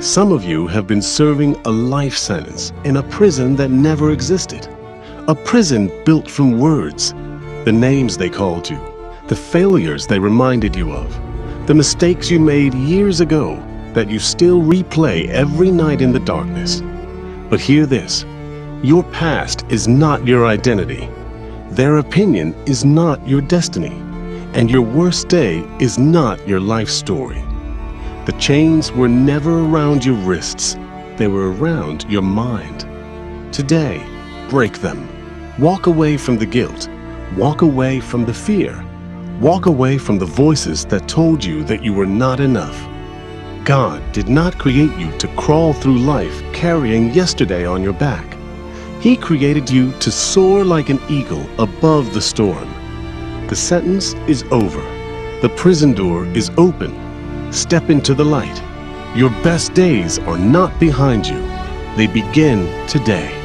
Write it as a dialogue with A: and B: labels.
A: Some of you have been serving a life sentence in a prison that never existed. A prison built from words, the names they called you, the failures they reminded you of, the mistakes you made years ago that you still replay every night in the darkness. But hear this, your past is not your identity. Their opinion is not your destiny. And your worst day is not your life story. The chains were never around your wrists. They were around your mind. Today, break them. Walk away from the guilt. Walk away from the fear. Walk away from the voices that told you that you were not enough. God did not create you to crawl through life carrying yesterday on your back. He created you to soar like an eagle above the storm. The sentence is over. The prison door is open. Step into the light. Your best days are not behind you. They begin today.